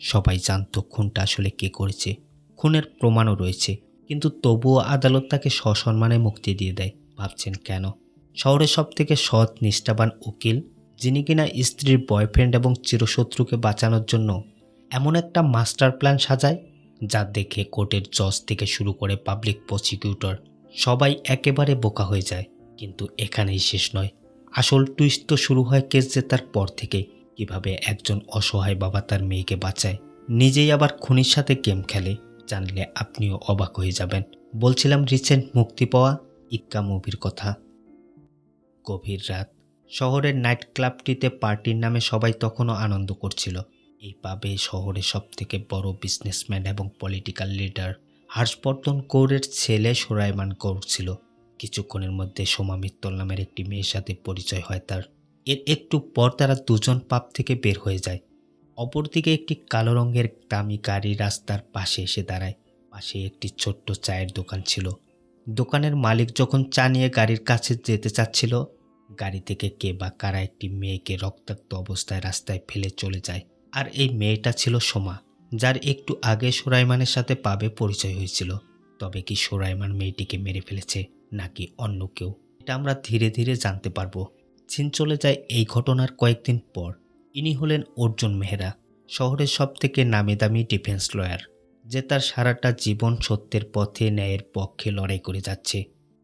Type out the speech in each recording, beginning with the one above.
সবাই জানতো খুনটা আসলে কে করেছে, খুনের প্রমাণও রয়েছে, কিন্তু তবুও আদালত তাকে সসম্মানে মুক্তি দিয়ে দেয়। ভাবছেন কেন? শহরের সবথেকে সৎ নিষ্ঠাবান উকিল, যিনি কিনা স্ত্রীর বয়ফ্রেন্ড এবং চিরশত্রুকে বাঁচানোর জন্য এমন একটা মাস্টার প্ল্যান সাজায়, যা দেখে কোর্টের জজ থেকে শুরু করে পাবলিক প্রসিকিউটর সবাই একেবারে বোকা হয়ে যায়। কিন্তু এখানেই শেষ নয়। আসল টুইস্ট তো শুরু হয় কেস জেতার পর থেকে। কিভাবে একজন অসহায় বাবা তার মেয়েকে বাঁচায়, নিজেই আবার খুনির সাথে গেম খেলে, জানলে আপনিও অবাক হয়ে যাবেন। বলছিলাম রিসেন্ট মুক্তি পাওয়া ইক্কা মুভির কথা। গভীর রাত, শহরের নাইট ক্লাবটিতে পার্টির নামে সবাই তখনও আনন্দ করছিল। এই পাবে শহরের সবথেকে বড় বিজনেসম্যান এবং পলিটিক্যাল লিডার হর্ষবর্ধন কৌরের ছেলে সুলাইমান কৌর ছিল। কিছুক্ষণের মধ্যে সোমা মিত্তল নামের একটি মেয়ের সাথে পরিচয় হয় তার। এর একটু পর তারা দুজন পাব থেকে বের হয়ে যায়। অপরদিকে একটি কালো রঙের দামি গাড়ি রাস্তার পাশে এসে দাঁড়ায়। পাশে একটি ছোট্ট চায়ের দোকান ছিল। দোকানের মালিক যখন চা নিয়ে গাড়ির কাছে যেতে চাচ্ছিল, গাড়ি থেকে কে বা কারা একটি মেয়েকে রক্তাক্ত অবস্থায় রাস্তায় ফেলে চলে যায়। আর এই মেয়েটা ছিল সোমা, যার একটু আগে সুলাইমানের সাথে পাবে পরিচয় হয়েছিল। তবে কি সুলাইমান মেয়েটিকে মেরে ফেলেছে নাকি অন্য কেউ, এটা আমরা ধীরে ধীরে জানতে পারবো। সিন চলে যায় এই ঘটনার কয়েকদিন পর। ইনি হলেন অর্জুন মেহরা, শহরের সবথেকে নামি দামি ডিফেন্স লয়ার, যে তার সারাটা জীবন সত্যের পথে ন্যায়ের পক্ষে লড়াই করে যাচ্ছে।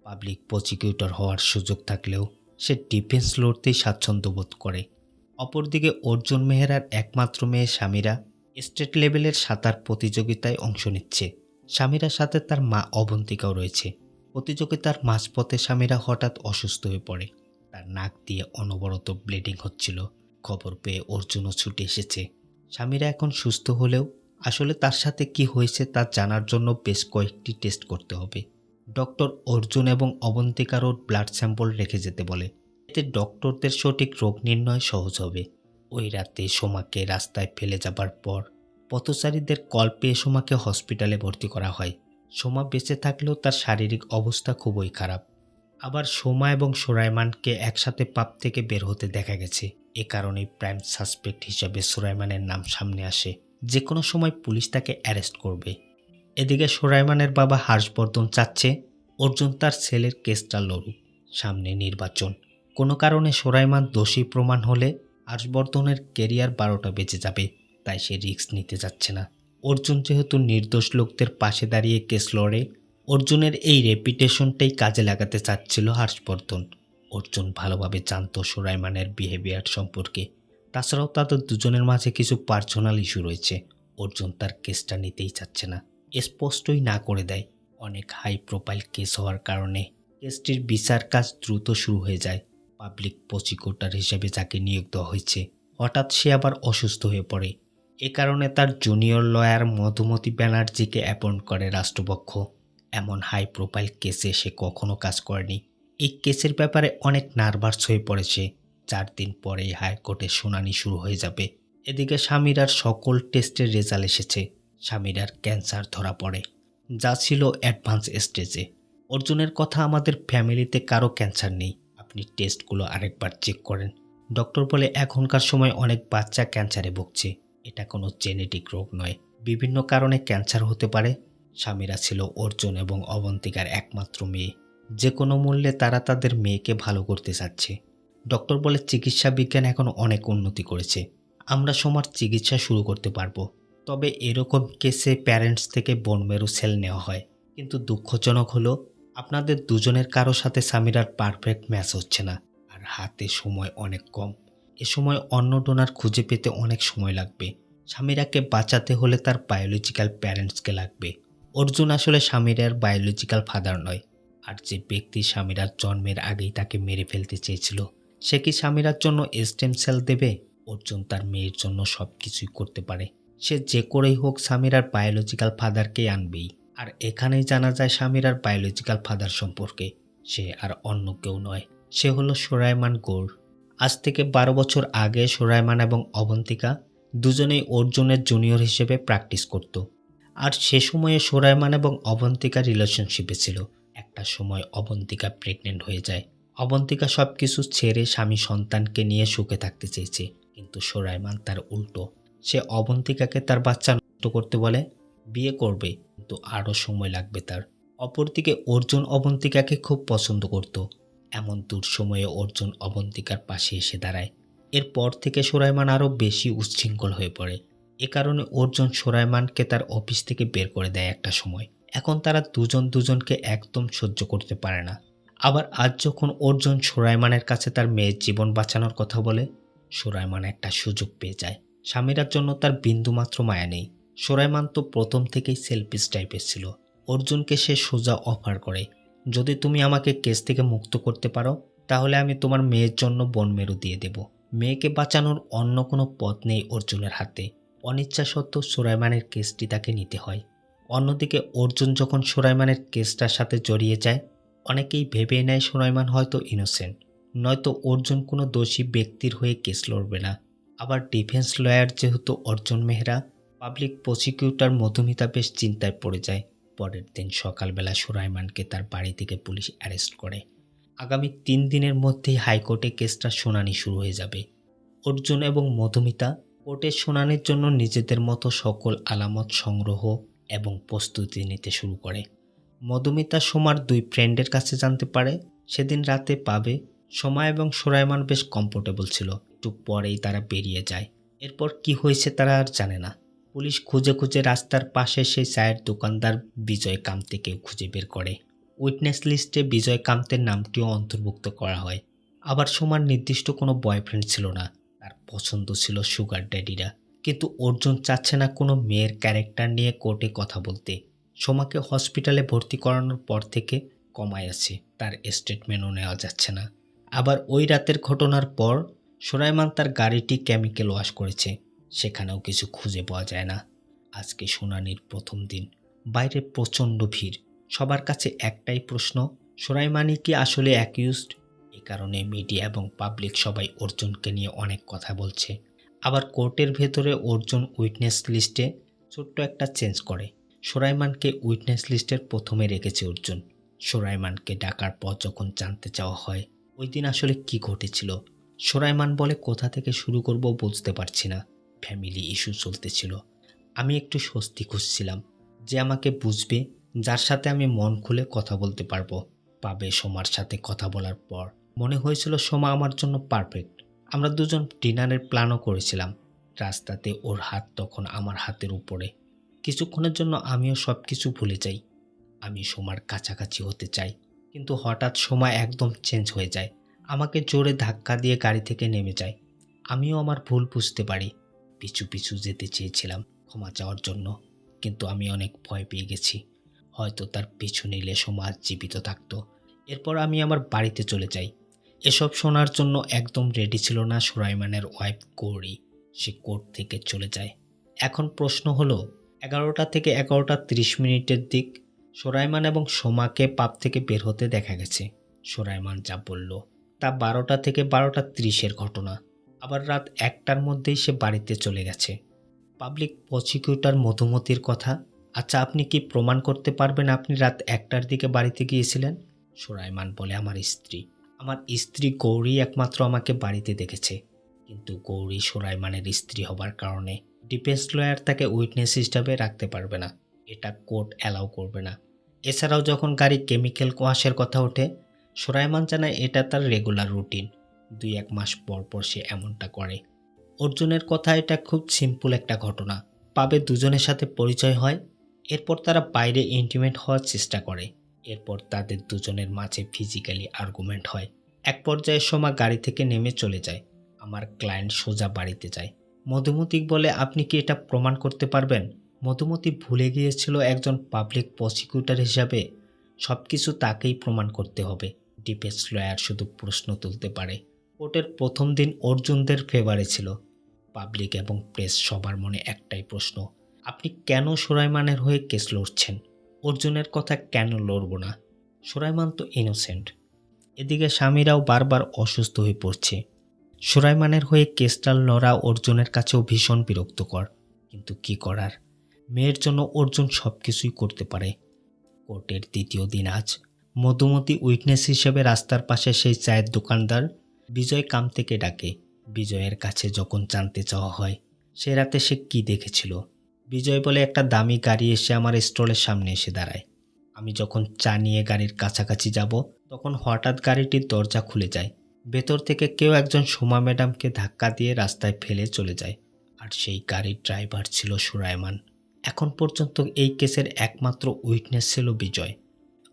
পাবলিক প্রসিকিউটর হওয়ার সুযোগ থাকলেও সে ডিফেন্স লড়তেই স্বাচ্ছন্দ্য বোধ করে। অপরদিকে অর্জুন মেহরার একমাত্র মেয়ে সামিরা স্টেট লেভেলের সাঁতার প্রতিযোগিতায় অংশ নিচ্ছে। সামিরার সাথে তার মা অবন্তিকাও রয়েছে। প্রতিযোগিতার মাঝপথে সামিরা হঠাৎ অসুস্থ হয়ে পড়ে। তার নাক দিয়ে অনবরত ব্লিডিং হচ্ছিল। খবর পেয়ে অর্জুনও ছুটে এসেছে। সামিরা এখন সুস্থ হলেও আসলে তার সাথে কি হয়েছে তা জানার জন্য বেশ কয়েকটি টেস্ট করতে হবে। ডক্টর অর্জুন এবং অবন্তিকারও ব্লাড স্যাম্পল রেখে যেতে বলে। এতে ডক্টরদের সঠিক রোগ নির্ণয় সহজ হবে। ওই রাতে সোমাকে রাস্তায় ফেলে যাবার পর পথচারীদের কল পেয়ে সোমাকে হসপিটালে ভর্তি করা হয়। সোমা বেঁচে থাকলেও তার শারীরিক অবস্থা খুবই খারাপ। আবার সোমা এবং সুলাইমানকে একসাথে পাব থেকে বের হতে দেখা গেছে। এ কারণেই প্রাইম সাসপেক্ট হিসেবে সুলাইমানের নাম সামনে আসে। যে কোনো সময় পুলিশ তাকে অ্যারেস্ট করবে। এদিকে সুলাইমানের বাবা হর্ষবর্ধন চাচ্ছে অর্জুন তার ছেলের কেসটা লড়ুক। সামনে নির্বাচন। কোনো কারণে সুলাইমান দোষী প্রমাণ হলে হর্ষবর্ধনের কেরিয়ার 12টা বেঁচে যাবে, তাই সে রিস্ক নিতে যাচ্ছে না। অর্জুন যেহেতু নির্দোষ লোকদের পাশে দাঁড়িয়ে কেস লড়ে, অর্জুনের এই রেপুটেশনটাই কাজে লাগাতে চাচ্ছিল হর্ষবর্ধন। অর্জুন ভালোভাবে জানতো সুলাইমানের বিহেভিয়ার সম্পর্কে। তাছাড়াও তাদের দুজনের মাঝে কিছু পার্সোনাল ইস্যু রয়েছে। অর্জুন তার কেসটা নিতেই চাচ্ছে না, স্পষ্টই না করে দেয়। অনেক হাই প্রোফাইল কেস হওয়ার কারণে কেসটির বিচার কাজ দ্রুত শুরু হয়ে যায়। পাবলিক প্রসিকিউটর হিসেবে যাকে নিয়োগ দেওয়া হয়েছে, হঠাৎ সে আবার অসুস্থ হয়ে পড়ে। এ কারণে তার জুনিয়র লয়ার মধুমতি ব্যানার্জিকে অ্যাপয়েন্ট করে রাষ্ট্রপক্ষ। এমন হাই প্রোফাইল কেসে সে কখনো কাজ করেনি। এই কেসের ব্যাপারে অনেক নার্ভাস হয়ে পড়েছে। 4 দিন পরেই হাইকোর্টে শুনানি শুরু হয়ে যাবে। এদিকে সামিরার সকল টেস্টের রেজাল্ট এসেছে। সামিরার ক্যান্সার ধরা পড়ে, যা ছিল অ্যাডভান্স স্টেজে। অর্জুনের কথা, আমাদের ফ্যামিলিতে কারো ক্যান্সার নেই, আপনি টেস্টগুলো আরেকবার চেক করেন। ডক্টর বলে এখনকার সময় অনেক বাচ্চা ক্যান্সারে ভুগছে। এটা কোনো জেনেটিক রোগ নয়, বিভিন্ন কারণে ক্যান্সার হতে পারে। সামিরা ছিল অর্জুন এবং অবন্তিকার একমাত্র মেয়ে। যে কোনো মূল্যে তারা তাদের মেয়েকে ভালো করতে চাচ্ছে। ডক্টর বলে চিকিৎসা বিজ্ঞান এখন অনেক উন্নতি করেছে, আমরা সোমার চিকিৎসা শুরু করতে পারবো। তবে এরকম কেসে প্যারেন্টস থেকে বোন মেরু সেল নেওয়া হয়। কিন্তু দুঃখজনক হলো আপনাদের দুজনের কারো সাথে সামিরার পারফেক্ট ম্যাচ হচ্ছে না, আর হাতে সময় অনেক কম। এ সময় অন্য ডোনার খুঁজে পেতে অনেক সময় লাগবে। সামিরাকে বাঁচাতে হলে তার বায়োলজিক্যাল প্যারেন্টসকে লাগবে। অর্জুন আসলে সামিরার বায়োলজিক্যাল ফাদার নয়। আর যে ব্যক্তি সামিরার জন্মের আগেই তাকে মেরে ফেলতে চেয়েছিল, সে কি সামিরার জন্য স্টেম সেল দেবে? অর্জুন তার মেয়ের জন্য সব কিছুই করতে পারে। সে যে করেই হোক সামিরার বায়োলজিক্যাল ফাদারকেই আনবেই। আর এখানেই জানা যায় সামিরার বায়োলজিক্যাল ফাদার সম্পর্কে। সে আর অন্য কেউ নয়, সে হলো সুলাইমান গৌর। আজ থেকে 12 বছর আগে সুলাইমান এবং অবন্তিকা দুজনেই অর্জুনের জুনিয়র হিসেবে প্র্যাকটিস করত। আর সে সময়ে সুলাইমান এবং অবন্তিকা রিলেশনশিপে ছিল। একটা সময় অবন্তিকা প্রেগনেন্ট হয়ে যায়। অবন্তিকা সব কিছু ছেড়ে স্বামী সন্তানকে নিয়ে সুখে থাকতে চেয়েছে, কিন্তু সুলাইমান তার উল্টো। সে অবন্তিকাকে তার বাচ্চা নষ্ট করতে বলে। বিয়ে করবে, কিন্তু আরও সময় লাগবে তার। অপরদিকে অর্জুন অবন্তিকাকে খুব পছন্দ করত। এমন দুঃসময়ে অর্জুন অবন্তিকার পাশে এসে দাঁড়ায়। এরপর থেকে সুলাইমান আরও বেশি উচ্ছৃঙ্খল হয়ে পড়ে। এ কারণে অর্জুন সুলাইমানকে তার অফিস থেকে বের করে দেয় একটা সময়। এখন তারা দুজন দুজনকে একদম সহ্য করতে পারে না। আবার আজ যখন অর্জুন সুলাইমানের কাছে তার মেয়ের জীবন বাঁচানোর কথা বলে, সুলাইমান একটা সুযোগ পেয়ে যায়। স্বামীরার জন্য তার বিন্দুমাত্র মায়া নেই। সুলাইমান তো প্রথম থেকেই সেলফিশ টাইপের ছিল। অর্জুনকে সে সোজা অফার করে, যদি তুমি আমাকে কেস থেকে মুক্ত করতে পারো তাহলে আমি তোমার মেয়ের জন্য বনমেরু দিয়ে দেব। মেয়েকে বাঁচানোর অন্য কোনো পথ নেই অর্জুনের হাতে। অনিচ্ছা সত্ত্বেও সুলাইমানের কেসটি তাকে নিতে হয়। অন্যদিকে অর্জুন যখন সুলাইমানের কেসটার সাথে জড়িয়ে যায়, অনেকেই ভেবে নেয় সুলাইমান হয়তো ইনোসেন্ট, নয়তো অর্জুন কোনো দোষী ব্যক্তির হয়ে কেস লড়বে না। আবার ডিফেন্স লয়ার যেহেতু অর্জুন মেহরা, পাবলিক প্রসিকিউটর মধুমিতা বেশ চিন্তায় পড়ে যায়। পরের দিন সকালবেলা সুলাইমানকে তার বাড়ি থেকে পুলিশ অ্যারেস্ট করে। আগামী 3 দিনের মধ্যেই হাইকোর্টে কেসটার শুনানি শুরু হয়ে যাবে। অর্জুন এবং মধুমিতা কোর্টের শুনানির জন্য নিজেদের মতো সকল আলামত সংগ্রহ এবং প্রস্তুতি নিতে শুরু করে। মধুমিতা সোমার 2 ফ্রেন্ডের কাছে জানতে পারে সেদিন রাতে পাবে সোমা এবং সুলাইমান বেশ কমফোর্টেবল ছিল। একটু পরেই তারা বেরিয়ে যায়। এরপর কি হয়েছে তারা আর জানে না। পুলিশ খুঁজে খুঁজে রাস্তার পাশে সেই চায়ের দোকানদার বিজয় কামতেকেও খুঁজে বের করে। উইটনেস লিস্টে বিজয় কামতের নামটিও অন্তর্ভুক্ত করা হয়। আবার সোমার নির্দিষ্ট কোনো বয়ফ্রেন্ড ছিল না, তার পছন্দ ছিল সুগার ড্যাডিরা। কিন্তু অর্জুন চাচ্ছে না কোনো মেয়ের ক্যারেক্টার নিয়ে কোর্টে কথা বলতে। সোমাকে হসপিটালে ভর্তি করানোর পর থেকে কমায় আছে, তার স্টেটমেন্টও নেওয়া যাচ্ছে না। আবার ওই রাতের ঘটনার পর সুলাইমান তার গাড়িটি কেমিক্যাল ওয়াশ করেছে, সেখানেও কিছু খুঁজে পাওয়া যায় না। আজকে শুনানির প্রথম দিন, বাইরে প্রচণ্ড ভিড়। সবার কাছে একটাই প্রশ্ন, সুলাইমানই কি আসলে অ্যাকিউজড? এ কারণে মিডিয়া এবং পাবলিক সবাই অর্জুনকে নিয়ে অনেক কথা বলছে। আবার কোর্টের ভেতরে অর্জুন উইটনেস লিস্টে ছোট্ট একটা চেঞ্জ করে। সুলাইমানকে উইটনেস লিস্টের প্রথমে রেখেছে অর্জুন। সুলাইমানকে ডাকার পর যখন জানতে চাওয়া হয় ওই দিন আসলে কি ঘটেছিল, সুলাইমান বলে কোথা থেকে শুরু করব বুঝতে পারছি না, ফ্যামিলি ইস্যু চলতেছিল। আমি একটু স্বস্তি খুঁজছিলাম, যে আমাকে বুঝবে, যার সাথে আমি মন খুলে কথা বলতে পারবো। পাবে সোমার সাথে কথা বলার পর মনে হয়েছিল সোমা আমার জন্য পারফেক্ট। আমরা দুজন ডিনারের প্ল্যানও করেছিলাম। রাস্তাতে ওর হাত তখন আমার হাতের উপরে। কিছুক্ষণের জন্য আমিও সব কিছু ভুলে যাই। আমি সোমার কাছাকাছি হতে চাই, কিন্তু হঠাৎ সোমা একদম চেঞ্জ হয়ে যায়, আমাকে জোরে ধাক্কা দিয়ে গাড়ি থেকে নেমে যায়। আমিও আমার ভুল বুঝতে পারি, পিছু পিছু যেতে চেয়েছিলাম ক্ষমা চাওয়ার জন্য, কিন্তু আমি অনেক ভয় পেয়ে গেছি। হয়তো তার পিছু নিলে সোমা আজ জীবিত থাকতো। এরপর আমি আমার বাড়িতে চলে যাই। এসব শোনার জন্য একদম রেডি ছিল না সুলাইমানের ওয়াইফ গৌরী। সে কোর্ট থেকে চলে যায়। এখন প্রশ্ন হলো, 11টা থেকে 11:30 দিক সুলাইমান এবং সোমাকে পাব থেকে বের হতে দেখা গেছে। সুলাইমান যা বলল তা 12টা থেকে 12:30 ঘটনা। আবার রাত 1টার মধ্যেই সে বাড়িতে চলে গেছে। পাবলিক প্রসিকিউটর মধুমতির কথা, আচ্ছা আপনি কি প্রমাণ করতে পারবেন আপনি রাত 1টার দিকে বাড়িতে গিয়েছিলেন? সুলাইমান বলে, আমার স্ত্রী গৌরী একমাত্র আমাকে বাড়িতে দেখেছে। কিন্তু গৌরী সুলাইমানের স্ত্রী হবার কারণে ডিফেন্স লয়ার তাকে উইটনেস হিসাবে রাখতে পারবে না, এটা কোর্ট অ্যালাউ করবে না। এছাড়াও যখন গাড়ি কেমিক্যাল ওয়াশের কথা ওঠে, সুলাইমান জানায় এটা তার রেগুলার রুটিন, 2-1 মাস পর পর সে এমনটা করে। অর্জুনের কথা, এটা খুব সিম্পল একটা ঘটনা। পাবে দুজনের সাথে পরিচয় হয়, এরপর তারা বাইরে ইন্টিমেট হওয়ার চেষ্টা করে। এরপর তাদের দুজনের মাঝে ফিজিক্যালি আর্গুমেন্ট হয়। এক পর্যায়ে সোমা গাড়ি থেকে নেমে চলে যায়। আমার ক্লায়েন্ট সোজা বাড়িতে যায়। মধুমতি বলে, আপনি কি এটা প্রমাণ করতে পারবেন? মধুমতি ভুলে গিয়েছিল একজন পাবলিক প্রসিকিউটর হিসাবে সব কিছু তাকেই প্রমাণ করতে হবে। ডিফেন্স লয়ার শুধু প্রশ্ন তুলতে পারে। কোর্টের প্রথম দিন অর্জুনদের ফেভারে ছিল। পাবলিক এবং প্রেস সবার মনে একটাই প্রশ্ন, আপনি কেন সুলাইমানের হয়ে কেস লড়ছেন? অর্জুনের কথা কেন লড়ব না? সুলাইমান তো ইনোসেন্ট। এদিকে স্বামীরাও বারবার অসুস্থ হয়ে পড়ছে। সুলাইমানের হয়ে কেসটা লড়া অর্জুনের কাছেও ভীষণ বিরক্তকর, কিন্তু কি করার, মেয়ের জন্য অর্জুন সব কিছুই করতে পারে। কোর্টের দ্বিতীয় দিন আজ। মধুমতি উইটনেস হিসেবে রাস্তার পাশে সেই চায়ের দোকানদার বিজয় কামতেকে ডাকে। বিজয়ের কাছে যখন জানতে চাওয়া হয় সে রাতে সে কি দেখেছিল। বিজয় বলে একটা দামি গাড়ি এসে আমার স্টলের সামনে এসে দাঁড়ায়। আমি যখন চা নিয়ে গাড়ির কাছাকাছি যাব তখন হঠাৎ গাড়িটির দরজা খুলে যায়। ভেতর থেকে কেউ একজন সোমা ম্যাডামকে ধাক্কা দিয়ে রাস্তায় ফেলে চলে যায়। আর সেই গাড়ির ড্রাইভার ছিল সুরাইমান। এখন পর্যন্ত এই কেসের একমাত্র উইটনেস ছিল বিজয়।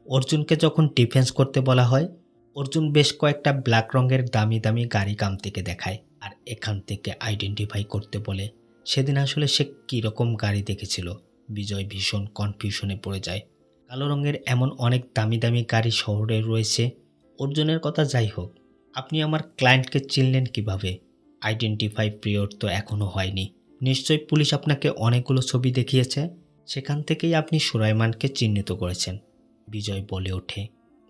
অর্জুনকে যখন ডিফেন্স করতে বলা হয়, অর্জুন বেশ কয়েকটা ব্ল্যাক রঙের দামি দামি গাড়ি কাম থেকে দেখায় আর এখান থেকে আইডেন্টিফাই করতে বলে। সেদিন আসলে সে কীরকম গাড়ি দেখেছিল। বিজয় ভীষণ কনফিউশনে পড়ে যায়। কালো রঙের এমন অনেক দামি দামি গাড়ি শহরে রয়েছে। অর্জুনের কথা যাই হোক, আপনি আমার ক্লায়েন্টকে চিনলেন কিভাবে? আইডেন্টিফাই পিরিয়ড তো এখনও হয়নি। নিশ্চয়ই পুলিশ আপনাকে অনেকগুলো ছবি দেখিয়েছে, সেখান থেকেই আপনি সুরাইমানকে চিহ্নিত করেছেন। বিজয় বলে ওঠে,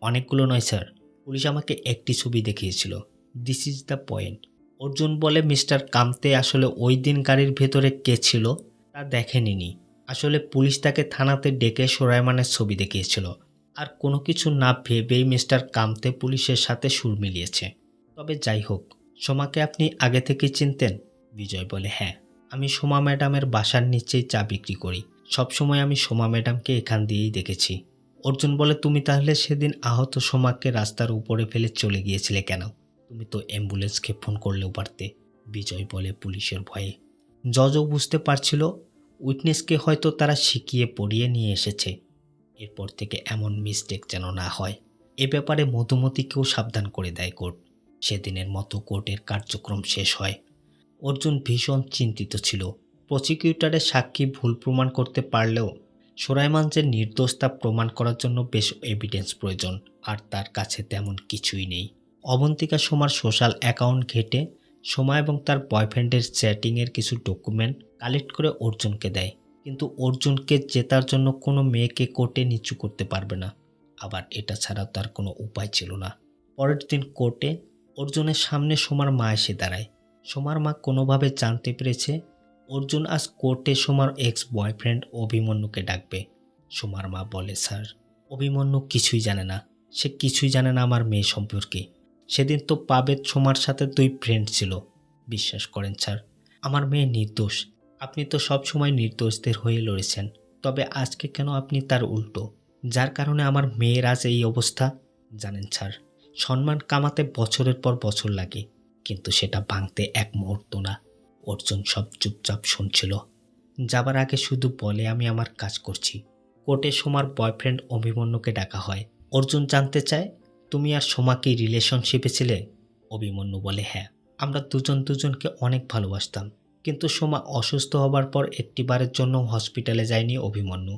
অনেকগুলো নয় স্যার, পুলিশ আমাকে একটি ছবি দেখিয়েছিল। This is the point. Arjun বলে, মিস্টার কামতে আসলে ওই দিন গাড়ির ভেতরে কে ছিল তা দেখেনি। আসলে পুলিশ তাকে থানাতে ডেকে সুরাইমানের ছবি দেখিয়েছিল। আর কোনো কিছু না ভেবেই মিস্টার কামতে পুলিশের সাথে সুর মিলিয়েছে। তবে যাই হোক, সোমাকে আপনি আগে থেকেই চিনতেন? বিজয় বলে, হ্যাঁ, আমি সোমা ম্যাডামের বাসার নিচেই চা বিক্রি করি। সবসময় আমি সোমা ম্যাডামকে এখান দিয়েই দেখেছি। অর্জুন বলে, তুমি তাহলে সেদিন আহত সোমাকে রাস্তার উপরে ফেলে চলে গিয়েছিলে কেন? তুমি তো অ্যাম্বুলেন্সকে ফোন করলেও পারতে। বিজয় বলে, পুলিশের ভয়ে। জজও বুঝতে পারছিল উইটনেসকে হয়তো তারা শিখিয়ে পড়িয়ে নিয়ে এসেছে। এরপর থেকে এমন মিস্টেক যেন না হয়, এ ব্যাপারে মধুমতিকেও সাবধান করে দেয় কোর্ট। সেদিনের মতো কোর্টের কার্যক্রম শেষ হয়। অর্জুন ভীষণ চিন্তিত ছিল। প্রসিকিউটরের সাক্ষী ভুল প্রমাণ করতে পারলেও সুরাইমান যে নির্দোষ তা প্রমাণ করার জন্য বেশ এভিডেন্স প্রয়োজন, আর তার কাছে তেমন কিছুই নেই। অবন্তিকা সোমার সোশ্যাল অ্যাকাউন্ট ঘেটে সোমা এবং তার বয়ফ্রেন্ডের চ্যাটিংয়ের কিছু ডকুমেন্ট কালেক্ট করে অর্জুনকে দেয়। কিন্তু অর্জুনকে জেতার জন্য কোনো মেয়েকে কোর্টে নিচু করতে পারবে না। আবার এটা ছাড়া তার কোনো উপায় ছিল না। পরের দিন কোর্টে অর্জুনের সামনে সোমার মা এসে দাঁড়ায়। সোমার মা কোনোভাবে জানতে পেরেছে অর্জুন আজ কোর্টে সোমার এক্স বয়ফ্রেন্ড অভিমন্যুকে ডাকবে। সোমার মা বলে, স্যার, অভিমন্যু কিছুই জানে না। সে কিছুই জানে না আমার মেয়ে সম্পর্কে। সেদিন তো পাবেদ সোমার সাথে 2 ফ্রেন্ড ছিল। বিশ্বাস করেন স্যার, আমার মেয়ে নির্দোষ। আপনি তো সব সময় নির্দোষদের হয়ে লড়েছেন, তবে আজকে কেন আপনি তার উল্টো, যার কারণে আমার মেয়ের আজ এই অবস্থা? জানেন স্যার, সম্মান কামাতে বছরের পর বছর লাগে, কিন্তু সেটা ভাঙতে এক মুহূর্ত না। অর্জুন সব চুপচাপ শুনছিল। যাবার আগে শুধু বলে, আমি আমার কাজ করছি। কোর্টে সোমার বয়ফ্রেন্ড অভিমন্যুকে ডাকা হয়। অর্জুন জানতে চায়, তুমি আর সোমা কি রিলেশনশিপে ছিলে? অভিমন্যু বলে, হ্যাঁ, আমরা দুজন দুজনকে অনেক ভালোবাসতাম। কিন্তু সোমা অসুস্থ হবার পর একটিবারের জন্য হসপিটালে যায়নি অভিমন্যু।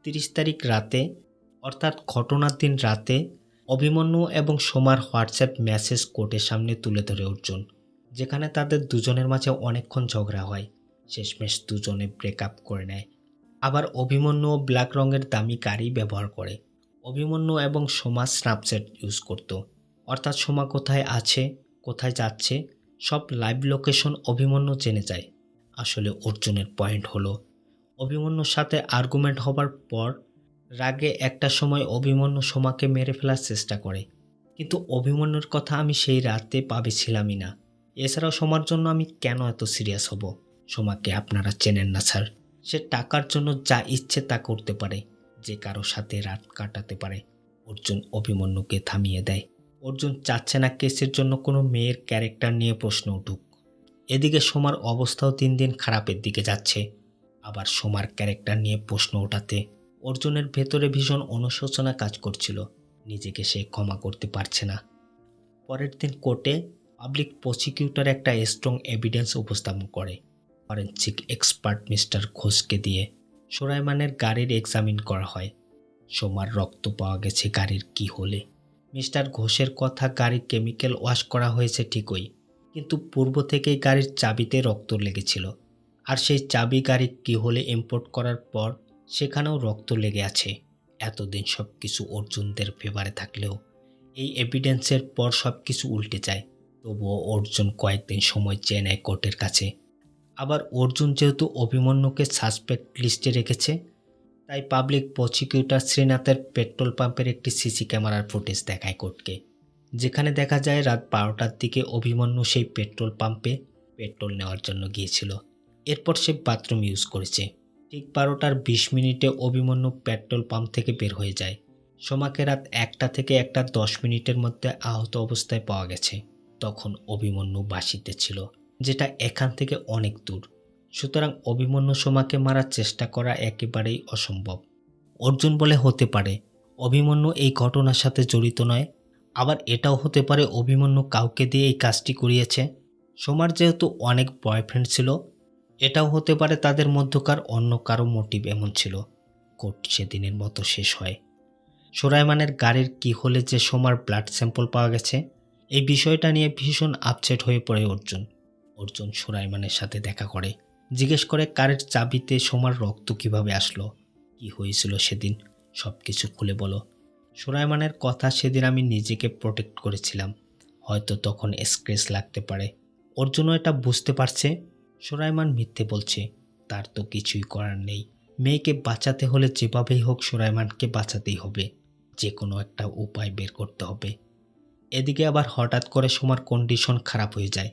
30 তারিখ রাতে, অর্থাৎ ঘটনার দিন রাতে, অভিমন্যু এবং সোমার হোয়াটসঅ্যাপ মেসেজ কোর্টের সামনে তুলে ধরে অর্জুন, যেখানে তাদের দুজনের মাঝে অনেকক্ষণ ঝগড়া হয়। শেষমেশ দুজনে ব্রেকআপ করে নেয়। আবার অভিমন্যুও ব্ল্যাক রঙের দামি গাড়ি ব্যবহার করে। অভিমন্যু এবং সোমা স্ন্যাপচ্যাট ইউজ করত, অর্থাৎ সোমা কোথায় আছে, কোথায় যাচ্ছে, সব লাইভ লোকেশন অভিমন্যু জেনে যায়। আসলে অর্জুনের পয়েন্ট হলো, অভিমন্যুর সাথে আর্গুমেন্ট হবার পর রাগে একটা সময় অভিমন্যু সোমাকে মেরে ফেলার চেষ্টা করে। কিন্তু অভিমন্যুর কথা আমি সেই রাতে ভাবেছিলামই না। এছাড়াও সোমার জন্য আমি কেন এত সিরিয়াস হব? সোমাকে আপনারা চেনেন না স্যার। সে টাকার জন্য যা ইচ্ছে তা করতে পারে, যে কারো সাথে রাত কাটাতে পারে। অর্জুন অভিমন্যুকে থামিয়ে দেয়। অর্জুন চাচ্ছে না কেসের জন্য কোনো মেয়ের ক্যারেক্টার নিয়ে প্রশ্ন উঠুক। এদিকে সোমার অবস্থাও দিন দিন খারাপের দিকে যাচ্ছে। আবার সোমার ক্যারেক্টার নিয়ে প্রশ্ন ওঠাতে অর্জুনের ভেতরে ভীষণ অনুশোচনা কাজ করছিল। নিজেকে সে ক্ষমা করতে পারছে না। পরের দিন কোর্টে পাবলিক প্রসিকিউটর একটা স্ট্রং এভিডেন্স উপস্থাপন করে। ফরেনসিক এক্সপার্ট মিস্টার ঘোষকে দিয়ে সুরাইমানের গাড়ির এক্সামিন করা হয়। সোমার রক্ত পাওয়া গেছে গাড়ির কি হলে। মিস্টার ঘোষের কথা, গাড়ি কেমিক্যাল ওয়াশ করা হয়েছে ঠিকই, কিন্তু পূর্ব থেকেই গাড়ির চাবিতে রক্ত লেগেছিল। আর সেই চাবি গাড়ি কি হলে ইম্পোর্ট করার পর সেখানেও রক্ত লেগে আছে। এতদিন সব কিছু অর্জুনদের ফেভারে থাকলেও এই এভিডেন্সের পর সব কিছু উল্টে যায়। তবুও অর্জুন কয়েকদিন সময় চেয়ে নেয় কোর্টের কাছে। আবার অর্জুন যেহেতু অভিমন্যুকে সাসপেক্ট লিস্টে রেখেছে, তাই পাবলিক প্রসিকিউটর শ্রীনাথের পেট্রোল পাম্পের একটি সিসি ক্যামেরার ফুটেজ দেখায় কোর্টকে, যেখানে দেখা যায় রাত 12টার দিকে অভিমন্যু সেই পেট্রোল পাম্পে পেট্রোল নেওয়ার জন্য গিয়েছিল। এরপর সে বাথরুম ইউজ করেছে। ঠিক 12:20 অভিমন্যু পেট্রোল পাম্প থেকে বের হয়ে যায়। সোমাকে রাত 1টা থেকে 1:10 মধ্যে আহত অবস্থায় পাওয়া গেছে। তখন অভিমন্যু বাসিতে ছিল, যেটা এখান থেকে অনেক দূর। সুতরাং অভিমন্যু সোমাকে মারার চেষ্টা করা একেবারেই অসম্ভব। অর্জুন বলে হতে পারে অভিমন্যু এই ঘটনার সাথে জড়িত নয়, আবার এটাও হতে পারে অভিমন্যু কাউকে দিয়ে এই কাজটি করিয়েছে। সোমার যেহেতু অনেক বয়ফ্রেন্ড ছিল, এটাও হতে পারে তাদের মধ্যকার অন্য কারো মোটিভ এমন ছিল। কোর্ট সেদিনের মতো শেষ হয়। সুলাইমানের গাড়ির কি হলে যে সোমার ব্লাড স্যাম্পল পাওয়া গেছে, এই বিষয়টা নিয়ে ভীষণ আপসেট হয়ে পড়ে অর্জুন সুলাইমানের সাথে দেখা করে, জিজ্ঞেস করে কারের চাবিতে সোমার রক্ত কিভাবে আসলো, কি হয়েছিল সেদিন, সব কিছু খুলে বলো। সুলাইমানের কথা, সেদিন আমি নিজেকে প্রোটেক্ট করেছিলাম, হয়তো তখন স্ক্র্যাচ লাগতে পারে। অর্জুনও এটা বুঝতে পারছে সুলাইমান মিথ্যে বলছে, তার তো কিছুই করার নেই। মেয়েকে বাঁচাতে হলে যেভাবেই হোক সুলাইমানকে বাঁচাতেই হবে, যে কোনো একটা উপায় বের করতে হবে। এদিকে আবার হঠাৎ করে সোমার কন্ডিশন খারাপ হয়ে যায়।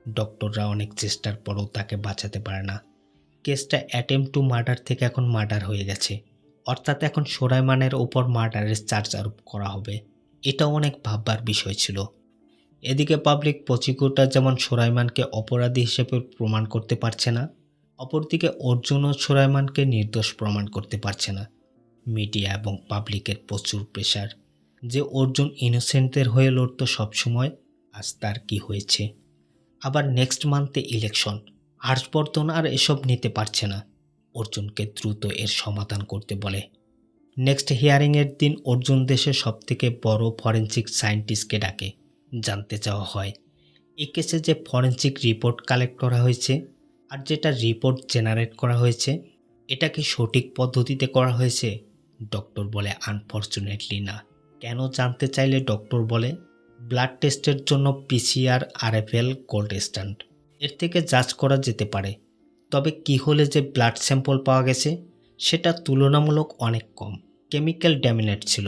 ডক্টররা অনেক চেষ্টার পরও তাকে বাঁচাতে পারে না। কেসটা অ্যাটেম্পট টু মার্ডার থেকে এখন মার্ডার হয়ে গেছে, অর্থাৎ এখন সুলাইমানের ওপর মার্ডারের চার্জ আরোপ করা হবে। এটাও অনেক ভাববার বিষয় ছিল। এদিকে পাবলিক প্রসিকিউটর যেমন সুলাইমানকে অপরাধী হিসেবে প্রমাণ করতে পারছে না, অপরদিকে অর্জুনও সুলাইমানকে নির্দোষ প্রমাণ করতে পারছে না। মিডিয়া এবং পাবলিকের প্রচুর প্রেশার যে অর্জুন ইনোসেন্টদের হয়ে লড়ত সবসময়, আজ তার কি হয়েছে। আবার নেক্সট মান্থে ইলেকশন, হর্ষবর্ধন আর এসব নিতে পারছে না। অর্জুনকে দ্রুত এর সমাধান করতে বলে। নেক্সট হিয়ারিংয়ের দিন অর্জুন দেশের সবথেকে বড় ফরেনসিক সায়েন্টিস্টকে ডাকে। জানতে চাওয়া হয় এই কেসে যে ফরেনসিক রিপোর্ট কালেক্ট করা হয়েছে আর যেটা রিপোর্ট জেনারেট করা হয়েছে, এটা কি সঠিক পদ্ধতিতে করা হয়েছে। ডক্টর বলে আনফর্চুনেটলি না। কেন জানতে চাইলে ডক্টর বলে ব্লাড টেস্টের জন্য পিসিআর আরএফএল গোল্ড স্ট্যান্ডার্ড, এর থেকে জাজ করা যেতে পারে। তবে কি হলে যে ব্লাড স্যাম্পল পাওয়া গেছে সেটা তুলনামূলক অনেক কম, কেমিক্যাল ড্যামিনেট ছিল।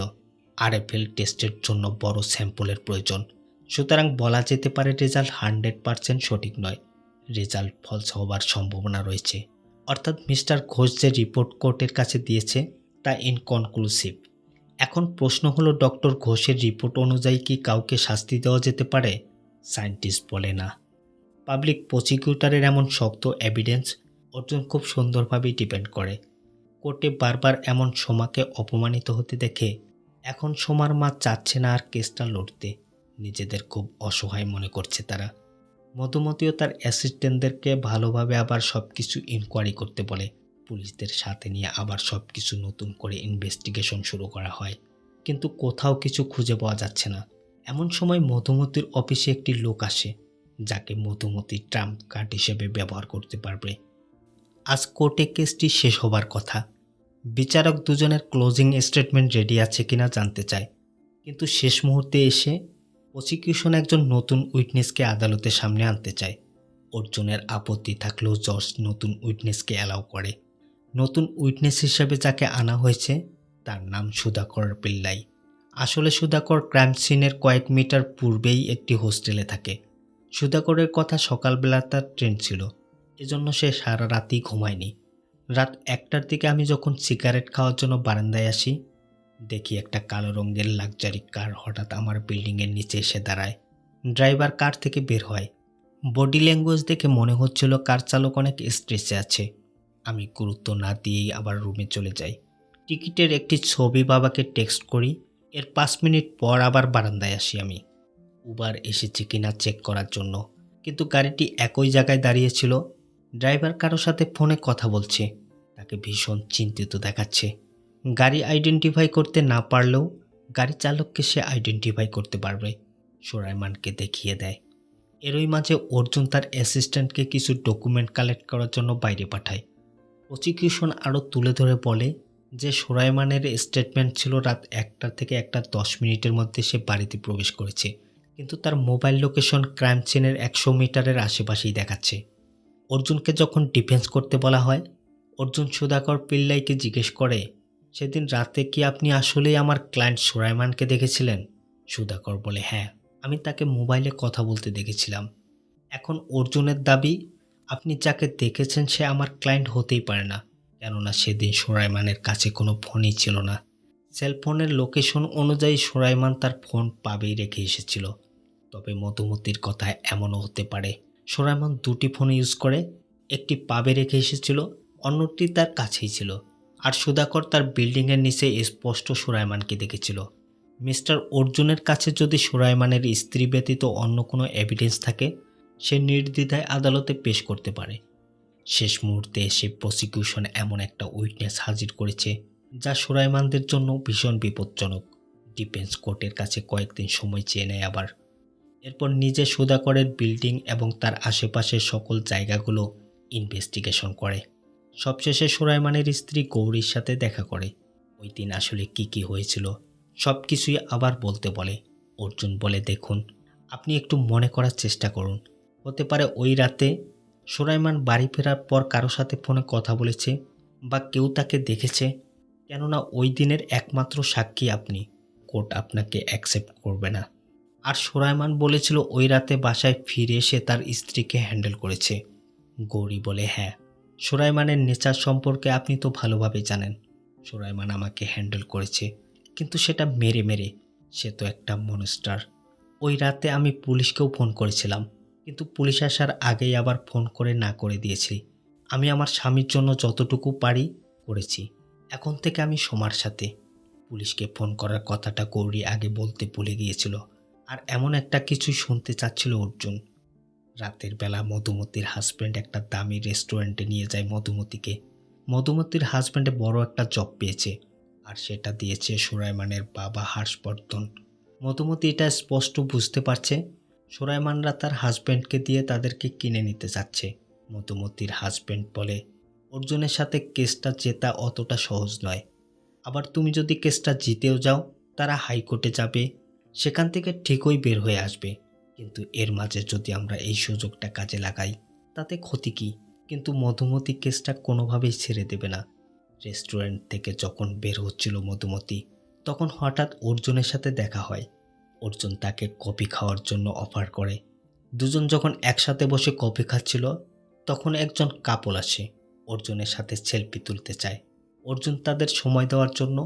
আরএফএল টেস্টের জন্য বড় স্যাম্পলের প্রয়োজন, সুতরাং বলা যেতে পারে রেজাল্ট 100% সঠিক নয়, রেজাল্ট ফলস হবার সম্ভাবনা রয়েছে। অর্থাৎ মিস্টার ঘোষ যে রিপোর্ট কোর্টের কাছে দিয়েছে তা ইনকনক্লুসিভ। এখন প্রশ্ন হলো ডক্টর ঘোষের রিপোর্ট অনুযায়ী কি কাউকে শাস্তি দেওয়া যেতে পারে। সায়েন্টিস্ট বলে না। পাবলিক প্রসিকিউটরের এমন শক্ত এভিডেন্স অর্জুন খুব সুন্দরভাবেই ডিপেন্ড করে। কোর্টে বারবার এমন সোমাকে অপমানিত হতে দেখে এখন সোমার মা চাচ্ছে না আর কেসটা লড়তে, নিজেদের খুব অসহায় মনে করছে তারা। মধুমতিও তার অ্যাসিস্ট্যান্টদেরকে ভালোভাবে আবার সব কিছু ইনকোয়ারি করতে বলে। পুলিশদের সাথে নিয়ে আবার সব কিছু নতুন করে ইনভেস্টিগেশন শুরু করা হয়, কিন্তু কোথাও কিছু খুঁজে পাওয়া যাচ্ছে না। এমন সময় মধুমতির অফিসে একটি লোক আসে, যাকে মধুমতি ট্রাম্প কার্ড হিসেবে ব্যবহার করতে পারবে। আজ কোর্টে কেসটি শেষ হবার কথা। বিচারক দুজনের ক্লোজিং স্টেটমেন্ট রেডি আছে কিনা জানতে চায়, কিন্তু শেষ মুহূর্তে এসে প্রসিকিউশন একজন নতুন উইটনেসকে আদালতের সামনে আনতে চায়। অর্জুনের আপত্তি থাকলেও জজ নতুন উইটনেসকে অ্যালাউ করে। নতুন উইটনেস হিসেবে যাকে আনা হয়েছে তার নাম সুধাকর পিল্লাই। আসলে সুধাকর ক্রাইম সিনের কয়েক মিটার পূর্বেই একটি হোস্টেলে থাকে। সুধাকরের কথা সকালবেলা তার ট্রেন ছিল, এজন্য সে সারা রাতই ঘুমায়নি। রাত 1টার দিকে আমি যখন সিগারেট খাওয়ার জন্য বারান্দায় আসি, দেখি একটা কালো রঙের লাক্সারি কার হঠাৎ আমার বিল্ডিংয়ের নিচে এসে দাঁড়ায়। ড্রাইভার কার থেকে বের হয়। বডি ল্যাঙ্গুয়েজ দেখে মনে হচ্ছিল কার চালক অনেক স্ট্রেসে আছে। আমি গুরুত্ব না দিয়েই আবার রুমে চলে যাই। টিকিটের একটি ছবি বাবাকে টেক্সট করি। এর 5 মিনিট পর আবার বারান্দায় আসি আমি, উবার এসেছে কিনা চেক করার জন্য, কিন্তু গাড়িটি একই জায়গায় দাঁড়িয়েছিল। ড্রাইভার কারোর সাথে ফোনে কথা বলছে, তাকে ভীষণ চিন্তিত দেখাচ্ছে। গাড়ি আইডেন্টিফাই করতে না পারলেও গাড়ি চালককে সে আইডেন্টিফাই করতে পারবে। সুলাইমানকে দেখিয়ে দেয়। এরই মাঝে অর্জুন তার অ্যাসিস্ট্যান্টকে কিছু ডকুমেন্ট কালেক্ট করার জন্য বাইরে পাঠায়। প্রসিকিউশন আরও তুলে ধরে বলে যে সুলাইমানের স্টেটমেন্ট ছিল রাত 1টা থেকে 1:10 মধ্যে সে বাড়িতে প্রবেশ করেছে, কিন্তু তার মোবাইল লোকেশন ক্রাইম সিনের 100 মিটারের আশেপাশেই দেখাচ্ছে। অর্জুনকে যখন ডিফেন্স করতে বলা হয়, অর্জুন সুধাকর পিল্লাইকে জিজ্ঞেস করে, সেদিন রাতে কি আপনি আসলেই আমার ক্লায়েন্ট সুলাইমানকে দেখেছিলেন। সুধাকর বলে, হ্যাঁ, আমি তাকে মোবাইলে কথা বলতে দেখেছিলাম। এখন অর্জুনের দাবি আপনি যাকে দেখেছেন সে আমার ক্লায়েন্ট হতেই পারে না, কেননা সেদিন সুলাইমানের কাছে কোনো ফোনই ছিল না। সেলফোনের লোকেশন অনুযায়ী সুলাইমান তার ফোন পাবেই রেখে এসেছিল। তবে মধুমতির কথায় এমনও হতে পারে সুলাইমান দুটি ফোন ইউজ করে, একটি পাবে রেখে এসেছিল, অন্যটি তার কাছেই ছিল। আর সুধাকর তার বিল্ডিংয়ের নিচে স্পষ্ট সুলাইমানকে দেখেছিল। মিস্টার অর্জুনের কাছে যদি সুলাইমানের স্ত্রী ব্যতীত অন্য কোনো এভিডেন্স থাকে, সে নির্দ্বিধায় আদালতে পেশ করতে পারে। শেষ মুহূর্তে এসে প্রসিকিউশন এমন একটা উইটনেস হাজির করেছে যা সুলাইমানদের জন্য ভীষণ বিপজ্জনক। ডিফেন্স কোর্টের কাছে কয়েকদিন সময় চেয়ে নেয় আবার। এরপর নিজে সুধাকরের বিল্ডিং এবং তার আশেপাশের সকল জায়গাগুলো ইনভেস্টিগেশন করে। সবশেষে সুলাইমানের স্ত্রী গৌরীর সাথে দেখা করে। ওই দিন আসলে কি হয়েছিল সব কিছুই আবার বলতে বলে। অর্জুন বলে, দেখুন, আপনি একটু মনে করার চেষ্টা করুন। হতে পারে ওই রাতে সুলাইমান বাড়ি ফেরার পর কারো সাথে ফোনে কথা বলেছে বা কেউ তাকে দেখেছে, কেননা ওই দিনের একমাত্র সাক্ষী আপনি। কোর্ট আপনাকে অ্যাকসেপ্ট করবে না। আর সুলাইমান বলেছিল ওই রাতে বাসায় ফিরে এসে তার স্ত্রীকে হ্যান্ডেল করেছে। গৌরী বলে, হ্যাঁ, সুলাইমানের নেচার সম্পর্কে আপনি তো ভালোভাবে জানেন। সুলাইমান আমাকে হ্যান্ডেল করেছে, কিন্তু সেটা মেরে মেরে। সে তো একটা মনস্টার। ওই রাতে আমি পুলিশকেও ফোন করেছিলাম, কিন্তু পুলিশ আসার আগেই আবার ফোন করে না করে দিয়েছি। আমি আমার স্বামীর জন্য যতটুকু পারি করেছি। এখন থেকে আমি সোমার সাথে। পুলিশকে ফোন করার কথাটা গৌরী আগে বলতে ভুলে গিয়েছিল। আর এমন একটা কিছুই শুনতে চাচ্ছিল অর্জুন। রাতের বেলা মধুমতির হাজব্যান্ড একটা দামি রেস্টুরেন্টে নিয়ে যায় মধুমতিকে। মধুমতির হাজব্যান্ডে বড় একটা জব পেয়েছে, আর সেটা দিয়েছে সুলাইমানের বাবা হর্ষবর্ধন। মধুমতি এটা স্পষ্ট বুঝতে পারছে সুলাইমানরা তার হাজব্যান্ডকে দিয়ে তাদেরকে কিনে নিতে যাচ্ছে। মধুমতির হাজব্যান্ড বলে, অর্জুনের সাথে কেসটা জেতা অতটা সহজ নয়। আবার তুমি যদি কেসটা জিতেও যাও, তারা হাইকোর্টে যাবে, সেখান থেকে ঠিকই বের হয়ে আসবে। কিন্তু এর মাঝে যদি আমরা এই সুযোগটা কাজে লাগাই, তাতে ক্ষতি কী? কিন্তু মধুমতি কেসটা কোনোভাবেই ছেড়ে দেবে না। রেস্টুরেন্ট থেকে যখন বের হচ্ছিল মধুমতি, তখন হঠাৎ অর্জুনের সাথে দেখা হয়। অর্জুন তাকে কফি খাওয়ার জন্য অফার করে। দুজন যখন একসাথে বসে কফি খাচ্ছিল, তখন একজন কাপল আসে, অর্জুনের সাথে সেলফি তুলতে চায়। অর্জুন তাদের সময় দেওয়ার জন্য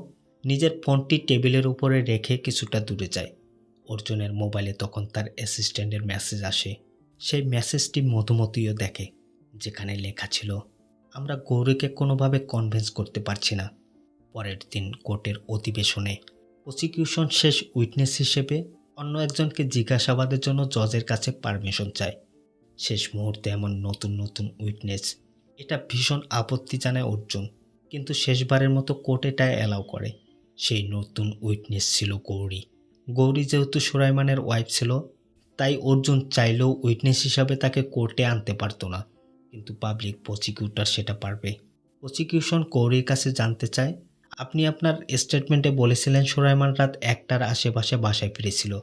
নিজের ফোনটি টেবিলের উপরে রেখে কিছুটা দূরে যায়। অর্জুনের মোবাইলে তখন তার অ্যাসিস্ট্যান্টের মেসেজ আসে। সেই মেসেজটি মধুমতিও দেখে, যেখানে লেখা ছিল, আমরা গৌরীকে কোনোভাবে কনভিন্স করতে পারছি না। পরের দিন কোর্টের অধিবেশনে প্রসিকিউশন শেষ উইটনেস হিসেবে অন্য একজনকে জিজ্ঞাসাবাদের জন্য জজের কাছে পারমিশন চায়। শেষ মুহূর্তে এমন নতুন উইটনেস, এটা ভীষণ আপত্তি জানায় অর্জুন, কিন্তু শেষবারের মতো কোর্ট এটা অ্যালাউ করে। সেই নতুন উইটনেস ছিল গৌরী। গৌরী যেহেতু সুলাইমানের ওয়াইফ ছিল, তাই অর্জুন চাইলেও উইটনেস হিসাবে তাকে কোর্টে আনতে পারতো না, কিন্তু পাবলিক প্রসিকিউটর সেটা পারবে। প্রসিকিউশন গৌরীর কাছে জানতে চায়, আপনি আপনার স্টেটমেন্টে বলেছিলেন সুলাইমান রাত 1টার আশেপাশে বাসায় ফিরেছিল,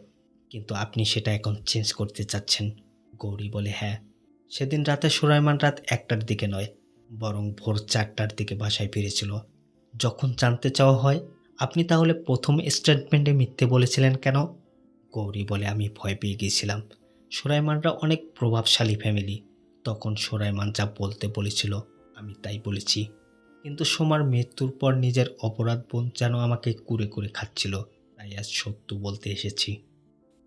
কিন্তু আপনি সেটা এখন চেঞ্জ করতে চাচ্ছেন। গৌরী বলে, হ্যাঁ, সেদিন রাতে সুলাইমান রাত 1টার দিকে নয়, বরং ভোর 4টার দিকে বাসায় ফিরেছিল। যখন জানতে চাওয়া হয়, আপনি তাহলে প্রথম স্টেটমেন্টে মিথ্যে বলেছিলেন কেন? গৌরী বলে, আমি ভয় পেয়ে গিয়েছিলাম। সুলাইমানরা অনেক প্রভাবশালী ফ্যামিলি। তখন সুলাইমান যা বলতে বলেছিল আমি তাই বলেছি। কিন্তু সোমার মৃত্যুর পর নিজের অপরাধ বোধ যেন আমাকে কুরে কুরে খাচ্ছিল, তাই আজ সত্য বলতে এসেছি।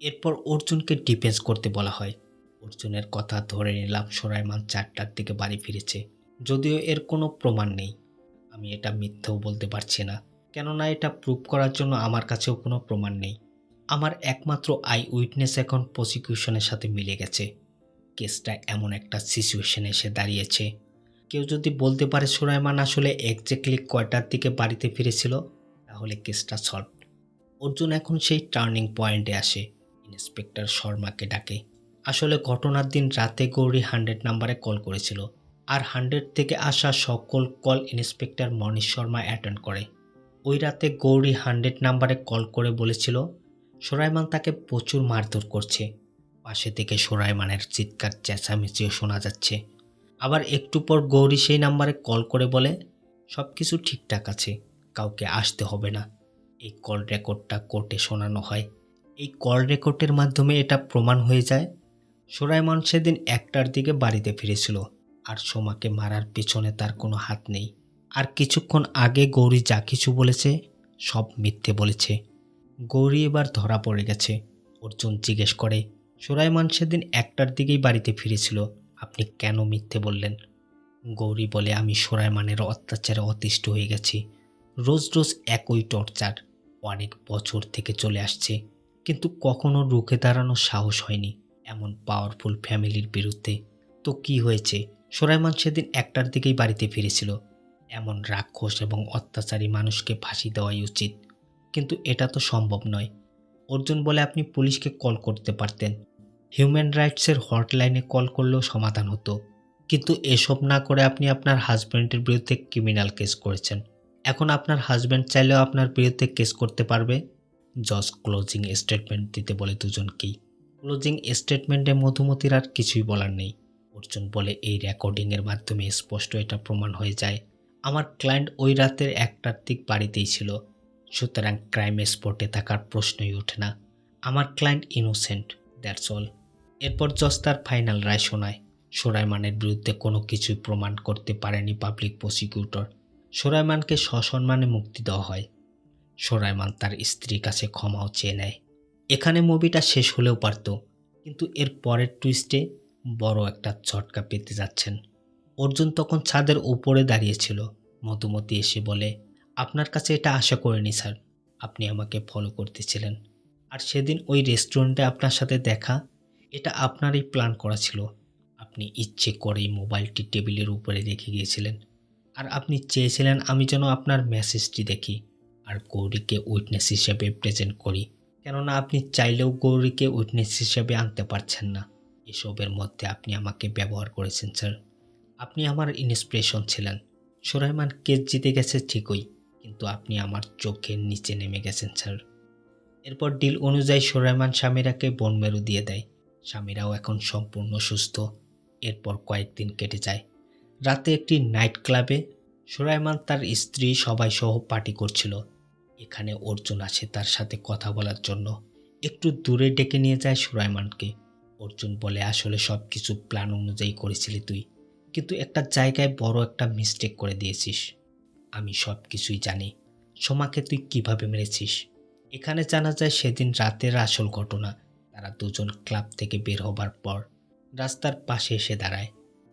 এরপর অর্জুনকে ডিফেন্স করতে বলা হয়। অর্জুনের কথা ধরে নিলাম সুলাইমান 4টার দিকে বাড়ি ফিরেছে, যদিও এর কোনো প্রমাণ নেই। আমি এটা মিথ্যেও বলতে পারছি না, কেননা এটা প্রুভ করার জন্য আমার কাছেও কোনো প্রমাণ নেই। আমার একমাত্র আই উইটনেস এখন প্রসিকিউশনের সাথে মিলে গেছে। কেসটা এমন একটা সিচুয়েশনে এসে দাঁড়িয়েছে, কেউ যদি বলতে পারে সুলাইমান আসলে এক্স্যাক্টলি কয়টার দিকে বাড়িতে ফিরেছিল, তাহলে কেসটা সলভ। অর্জুন এখন সেই টার্নিং পয়েন্টে আসে। ইন্সপেক্টর শর্মাকে ডাকে। আসলে ঘটনার দিন রাতে গৌরী 100 নাম্বারে কল করেছিল, আর 100 থেকে আসা সকল কল ইন্সপেক্টর মনীষ শর্মা অ্যাটেন্ড করে। ওই রাতে গৌরী 100 নাম্বারে কল করে বলেছিল সুলাইমান তাকে প্রচুর মারধর করছে। পাশে থেকে সুলাইমানের চিৎকার চেঁচামেচিও শোনা যাচ্ছে। আবার একটু পর গৌরী সেই নাম্বারে কল করে বলে সব কিছু ঠিকঠাক আছে, কাউকে আসতে হবে না। এই কল রেকর্ডটা কোর্টে শোনানো হয়। এই কল রেকর্ডের মাধ্যমে এটা প্রমাণ হয়ে যায় সুলাইমান সেদিন 1টার দিকে বাড়িতে ফিরেছিল। আর সোমাকে মারার পেছনে তার কোনো হাত নেই। আর কিছুক্ষণ আগে গৌরী যা কিছু বলেছে সব মিথ্যে বলেছে। গৌরী এবার ধরা পড়ে গেছে। অর্জুন জিজ্ঞেস করে, সুলাইমান সেদিন 1টার দিকেই বাড়িতে ফিরেছিল, আপনি কেন মিথ্যে বললেন? গৌরী বলে, আমি সুলাইমানের অত্যাচারে অতিষ্ঠ হয়ে গেছি। রোজ রোজ একই টর্চার অনেক বছর থেকে চলে আসছে, কিন্তু কখনো রুখে দাঁড়ানোর সাহস হয়নি এমন পাওয়ারফুল ফ্যামিলির বিরুদ্ধে। তো কি হয়েছে? সুলাইমান সেদিন 1টার দিকেই বাড়িতে ফিরেছিল। এমন রাক্ষস এবং অত্যাচারী মানুষকে ফাঁসি দেওয়াই উচিত, কিন্তু এটা তো সম্ভব নয়। অর্জুন বলে, আপনি পুলিশকে কল করতে পারতেন, হিউম্যান রাইটসের হটলাইনে কল করলেও সমাধান হতো, কিন্তু এসব না করে আপনি আপনার হাজব্যান্ডের বিরুদ্ধে ক্রিমিনাল কেস করেছেন। এখন আপনার হাজব্যান্ড চাইলেও আপনার বিরুদ্ধে কেস করতে পারবে। জজ ক্লোজিং স্টেটমেন্ট দিতে বলে দুজনকেই। ক্লোজিং স্টেটমেন্টে মধুমতির আর কিছুই বলার নেই। অর্জুন বলে, এই রেকর্ডিংয়ের মাধ্যমে স্পষ্ট এটা প্রমাণ হয়ে যায় আমার ক্লায়েন্ট ওই রাতের 1টার দিক বাড়িতেই ছিল, সুতরাং ক্রাইম স্পটে থাকার প্রশ্নই ওঠে না। আমার ক্লায়েন্ট ইনোসেন্ট, দ্যাটস অল। এরপর জজ তার ফাইনাল রায় শোনায়। সুলাইমানের বিরুদ্ধে কোনো কিছুই প্রমাণ করতে পারেনি পাবলিক প্রসিকিউটর। সুলাইমানকে সসম্মানে মুক্তি দেওয়া হয়। সুলাইমান তার স্ত্রীর কাছে ক্ষমাও চেয়ে নেয়। এখানে মুভিটা শেষ হলেও পারত, কিন্তু এর পরের টুইস্টে বড় একটা ঝটকা পেতে যাচ্ছেন। অর্জুন তখন ছাদের উপরে দাঁড়িয়েছিল। মধুমতি এসে বলে, আপনার কাছে এটা আশা করিনি স্যার, আপনি আমাকে ফলো করতেছিলেন। আর সেদিন ওই রেস্টুরেন্টে আপনার সাথে দেখা, এটা আপনারই প্ল্যান করা ছিল। আপনি ইচ্ছে করেই মোবাইলটি টেবিলের উপরে রেখে গিয়েছিলেন, আর আপনি চেয়েছিলেন আমি যেন আপনার মেসেজটি দেখি আর গৌরীকে উইটনেস হিসেবে প্রেজেন্ট করি, কেননা আপনি চাইলেও গৌরীকে উইটনেস হিসেবে আনতে পারছেন না। এসবের মধ্যে আপনি আমাকে ব্যবহার করেছেন স্যার। আপনি আমার ইন্সপিরেশন ছিলেন। সুলাইমান কেস জিতে গেছে ঠিকই, কিন্তু আপনি আমার চোখের নিচে নেমে গেছেন স্যার। এরপর ডিল অনুযায়ী সুলাইমান সামিরাকে বনমেরু দিয়ে দেয়। সামিরাও এখন সম্পূর্ণ সুস্থ। এরপর কয়েকদিন কেটে যায়। রাতে একটি নাইট ক্লাবে সুলাইমান তার স্ত্রী সবাই সহ পার্টি করছিল। এখানে অর্জুন আসে তার সাথে কথা বলার জন্য। একটু দূরে ডেকে নিয়ে যায় সুলাইমানকে। অর্জুন বলে, আসলে সব কিছু প্ল্যান অনুযায়ী করেছিলি তুই, কিন্তু একটা জায়গায় বড় একটা মিস্টেক করে দিয়েছিস। আমি সব কিছুই জানি। সোমাকে তুই কিভাবে মেরেছিস। এখানে জানা যায় সেদিন রাতের আসল ঘটনা। তারা দুজন ক্লাব থেকে বের হবার পর রাস্তার পাশে এসে দাঁড়ায়।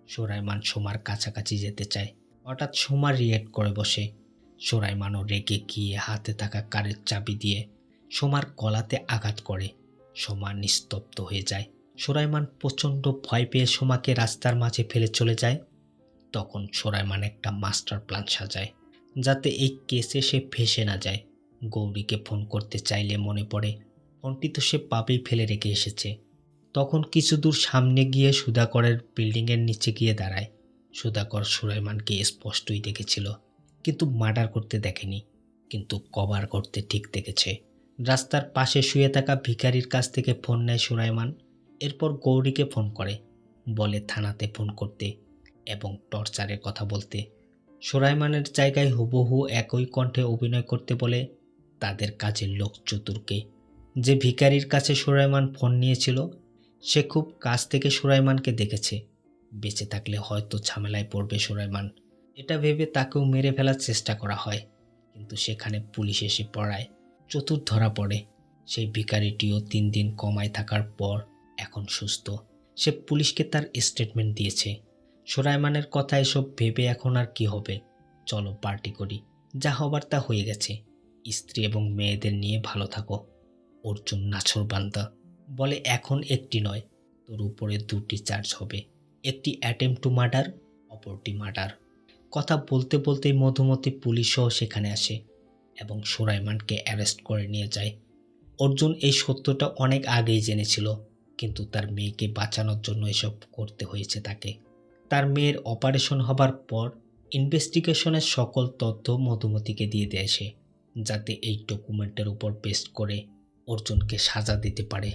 সুলাইমান সোমার কাছাকাছি যেতে চায়, হঠাৎ সোমা রিয়েক্ট করে বসে। সুলাইমানও রেগে গিয়ে হাতে থাকা কারের চাবি দিয়ে সোমার গলাতে আঘাত করে। সোমা নিস্তব্ধ হয়ে যায়। সুলাইমান প্রচণ্ড ভয় পেয়ে সোমাকে রাস্তার মাঝে ফেলে চলে যায়। তখন সুলাইমান একটা মাস্টার প্ল্যান সাজায়, যাতে এই কেসে সে ফেঁসে না যায়। গৌরীকে ফোন করতে চাইলে মনে পড়ে ফোনটি তো সে পাবেই ফেলে রেখে এসেছে। তখন কিছু দূর সামনে গিয়ে সুধাকরের বিল্ডিংয়ের নিচে গিয়ে দাঁড়ায়। সুধাকর সুলাইমানকে স্পষ্টই দেখেছিল, কিন্তু মার্ডার করতে দেখেনি, কিন্তু কভার করতে ঠিক দেখেছে। রাস্তার পাশে শুয়ে থাকা ভিখারির কাছ থেকে ফোন নেয় সুলাইমান। এরপর গৌরীকে ফোন করে, বলে থানাতে ফোন করতে এবং টর্চারের কথা বলতে। সুলাইমানের জায়গায় হুবহু একই কণ্ঠে অভিনয় করতে বলে তাদের কাজের লোক চতুরকে। যে ভিখারির কাছে সুলাইমান ফোন নিয়েছিল সে খুব কাছ থেকে সুলাইমানকে দেখেছে। বেঁচে থাকলে হয়তো ঝামেলায় পড়বে সুলাইমান, এটা ভেবে তাকেও মেরে ফেলার চেষ্টা করা হয়, কিন্তু সেখানে পুলিশ এসে পড়ায় চতুর ধরা পড়ে। সেই ভিখারিটিও 3 দিন কমায় থাকার পর এখন সুস্থ। সে পুলিশকে তার স্টেটমেন্ট দিয়েছে। সুলাইমানের কথা এসব ভেবে এখন আর কি হবে, চলো পার্টি করি, যা হবার তা হয়ে গেছে, স্ত্রী এবং মেয়েদের নিয়ে ভালো থাকো। অর্জুন নাছোড়বান্দা বলে, এখন একটি নয়, তোর উপরে 2টি চার্জ হবে, একটি অ্যাটেম্প্ট টু মার্ডার, অপরটি মার্ডার। কথা বলতে বলতেই মধুমতি পুলিশও সেখানে আসে এবং সুলাইমানকে অ্যারেস্ট করে নিয়ে যায়। অর্জুন এই সত্যটা অনেক আগেই জেনেছিল, কিন্তু তার মেয়েকে বাঁচানোর জন্য এসব করতে হয়েছে তাকে। তার মেয়ের অপারেশন হবার পর ইনভেস্টিগেশনের সকল তথ্য মধুমতিকে দিয়ে দেয় সে, যাতে এই ডকুমেন্টের উপর বেস করে অর্জুনকে সাজা দিতে পারে।